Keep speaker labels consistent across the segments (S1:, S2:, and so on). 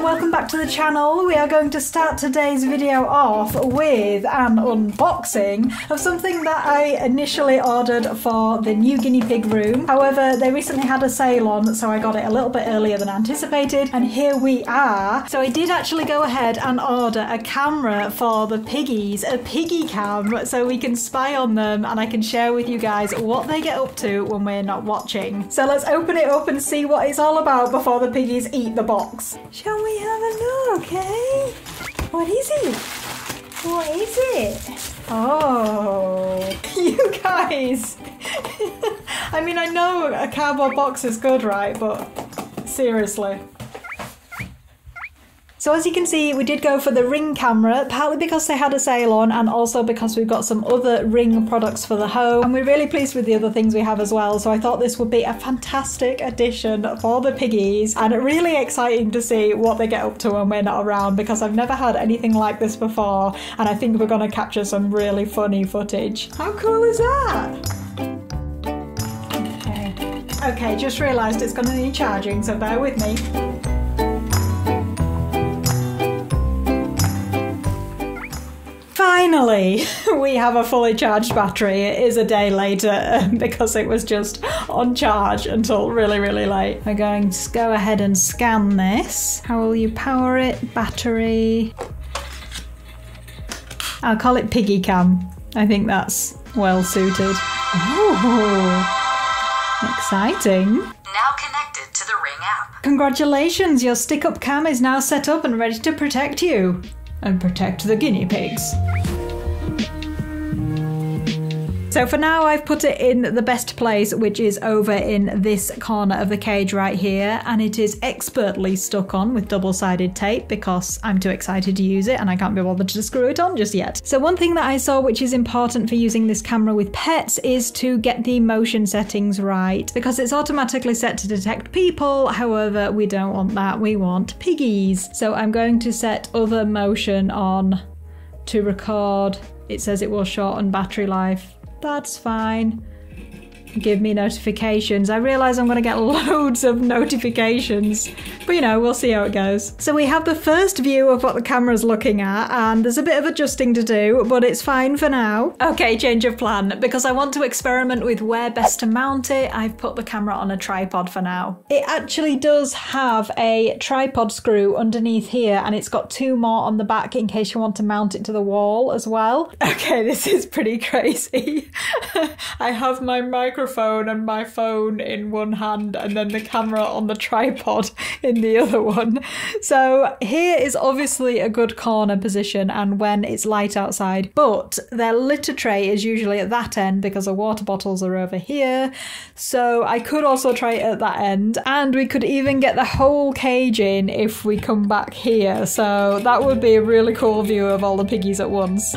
S1: welcome back to the channel. We are going to start today's video off with an unboxing of something that I initially ordered for the new guinea pig room. However, they recently had a sale on, so I got it a little bit earlier than anticipated, and here we are. So I did actually go ahead and order a camera for the piggies, a piggy cam, so we can spy on them and I can share with you guys what they get up to when we're not watching. So let's open it up and see what it's all about before the piggies eat the box. Shall we have a look, eh? What is it? What is it? Oh, you guys. I mean, I know a cardboard box is good, right? But seriously. So as you can see, we did go for the Ring camera, partly because they had a sale on and also because we've got some other Ring products for the home. And we're really pleased with the other things we have as well. So I thought this would be a fantastic addition for the piggies and really exciting to see what they get up to when we're not around, because I've never had anything like this before and I think we're going to capture some really funny footage. How cool is that? Okay, just realised it's going to need charging, so bear with me. Finally, we have a fully charged battery. It is a day later because it was just on charge until really, really late. We're going to go ahead and scan this. How will you power it? Battery. I'll call it Piggy Cam. I think that's well suited. Oh, exciting.
S2: Now connected to the Ring app.
S1: Congratulations, your stick-up cam is now set up and ready to protect you. And protect the guinea pigs. So for now I've put it in the best place, which is over in this corner of the cage right here, and it is expertly stuck on with double-sided tape because I'm too excited to use it and I can't be bothered to screw it on just yet. So one thing that I saw which is important for using this camera with pets is to get the motion settings right, because it's automatically set to detect people. However, we don't want that, we want piggies. So I'm going to set other motion on to record. It says it will shorten battery life. That's fine. Give me notifications. I realise I'm going to get loads of notifications, but you know, we'll see how it goes. So we have the first view of what the camera's looking at, and there's a bit of adjusting to do, but it's fine for now. Okay, change of plan. Because I want to experiment with where best to mount it, I've put the camera on a tripod for now. It actually does have a tripod screw underneath here, and it's got two more on the back in case you want to mount it to the wall as well. Okay, this is pretty crazy. I have my microphone and my phone in one hand and then the camera on the tripod in the other one. So here is obviously a good corner position and when it's light outside, but their litter tray is usually at that end because the water bottles are over here. So I could also try it at that end, and we could even get the whole cage in if we come back here. So that would be a really cool view of all the piggies at once.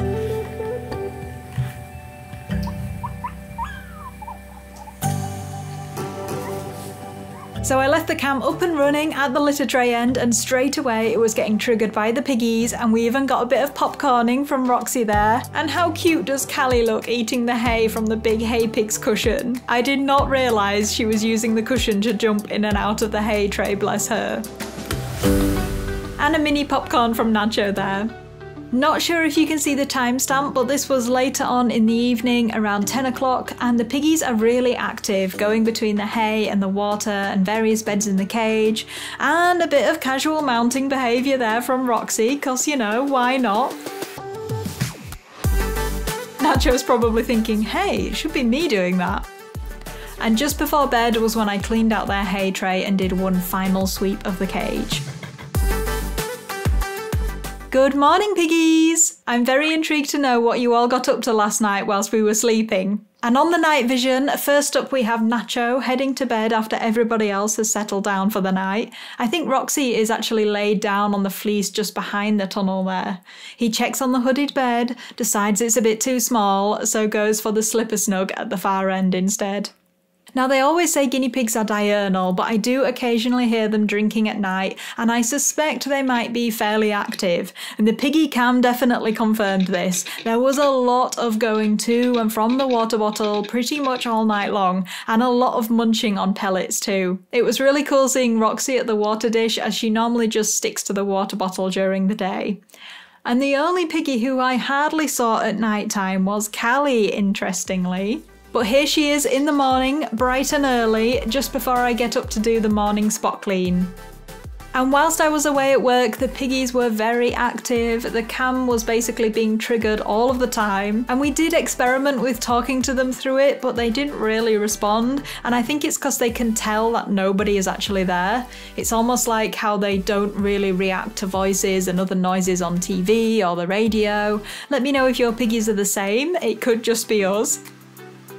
S1: So I left the cam up and running at the litter tray end, and straight away it was getting triggered by the piggies, and we even got a bit of popcorning from Roxy there. And how cute does Callie look eating the hay from the big hay pig's cushion? I did not realise she was using the cushion to jump in and out of the hay tray, bless her. And a mini popcorn from Nacho there. Not sure if you can see the timestamp, but this was later on in the evening, around 10 o'clock, and the piggies are really active, going between the hay and the water and various beds in the cage, and a bit of casual mounting behaviour there from Roxy, because, you know, why not? Nacho's probably thinking, hey, it should be me doing that. And just before bed was when I cleaned out their hay tray and did one final sweep of the cage. Good morning, piggies! I'm very intrigued to know what you all got up to last night whilst we were sleeping. And on the night vision, first up we have Nacho heading to bed after everybody else has settled down for the night. I think Roxy is actually laid down on the fleece just behind the tunnel there. He checks on the hooded bed, decides it's a bit too small, so goes for the slipper snug at the far end instead. Now, they always say guinea pigs are diurnal, but I do occasionally hear them drinking at night, and I suspect they might be fairly active. And the piggy cam definitely confirmed this. There was a lot of going to and from the water bottle pretty much all night long, and a lot of munching on pellets too. It was really cool seeing Roxy at the water dish, as she normally just sticks to the water bottle during the day. And the only piggy who I hardly saw at night time was Callie, interestingly. But here she is in the morning, bright and early, just before I get up to do the morning spot clean. And whilst I was away at work, the piggies were very active. The cam was basically being triggered all of the time. And we did experiment with talking to them through it, but they didn't really respond. And I think it's because they can tell that nobody is actually there. It's almost like how they don't really react to voices and other noises on TV or the radio. Let me know if your piggies are the same. It could just be us.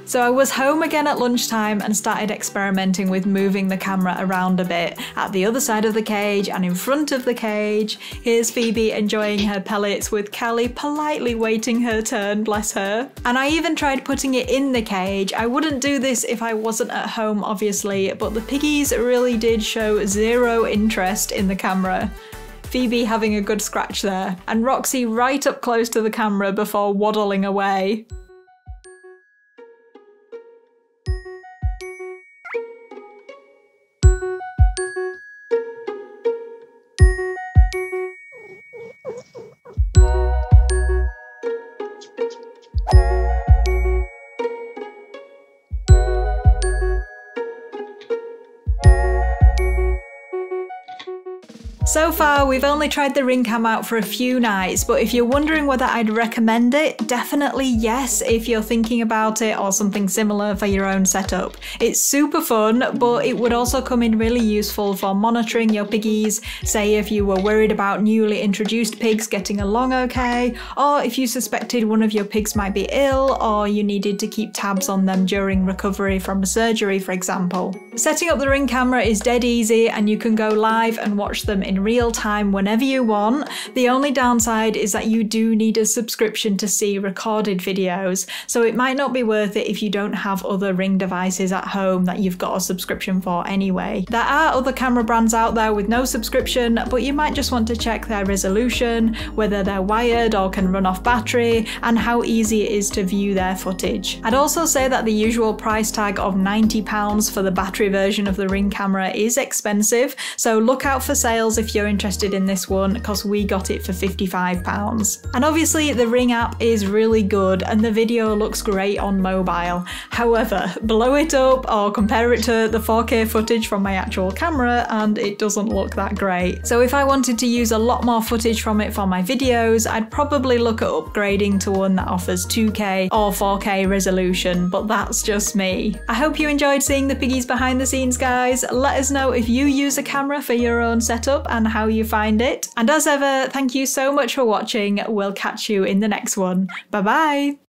S1: So I was home again at lunchtime and started experimenting with moving the camera around a bit at the other side of the cage and in front of the cage. Here's Phoebe enjoying her pellets with Callie politely waiting her turn, bless her. And I even tried putting it in the cage. I wouldn't do this if I wasn't at home, obviously, but the piggies really did show zero interest in the camera. Phoebe having a good scratch there, and Roxy right up close to the camera before waddling away. So far, we've only tried the ring cam out for a few nights, but if you're wondering whether I'd recommend it, definitely yes if you're thinking about it or something similar for your own setup. It's super fun, but it would also come in really useful for monitoring your piggies, say if you were worried about newly introduced pigs getting along okay, or if you suspected one of your pigs might be ill, or you needed to keep tabs on them during recovery from a surgery, for example. Setting up the ring camera is dead easy, and you can go live and watch them in real time whenever you want. The only downside is that you do need a subscription to see recorded videos, so it might not be worth it if you don't have other Ring devices at home that you've got a subscription for anyway. There are other camera brands out there with no subscription, but you might just want to check their resolution, whether they're wired or can run off battery, and how easy it is to view their footage. I'd also say that the usual price tag of £90 for the battery version of the Ring camera is expensive, so look out for sales if you're interested in this one, because we got it for £55. And obviously the Ring app is really good and the video looks great on mobile. However, blow it up or compare it to the 4K footage from my actual camera and it doesn't look that great. So if I wanted to use a lot more footage from it for my videos, I'd probably look at upgrading to one that offers 2K or 4K resolution, but that's just me. I hope you enjoyed seeing the piggies behind the scenes, guys. Let us know if you use a camera for your own setup and how you find it. And as ever, thank you so much for watching. We'll catch you in the next one. Bye bye!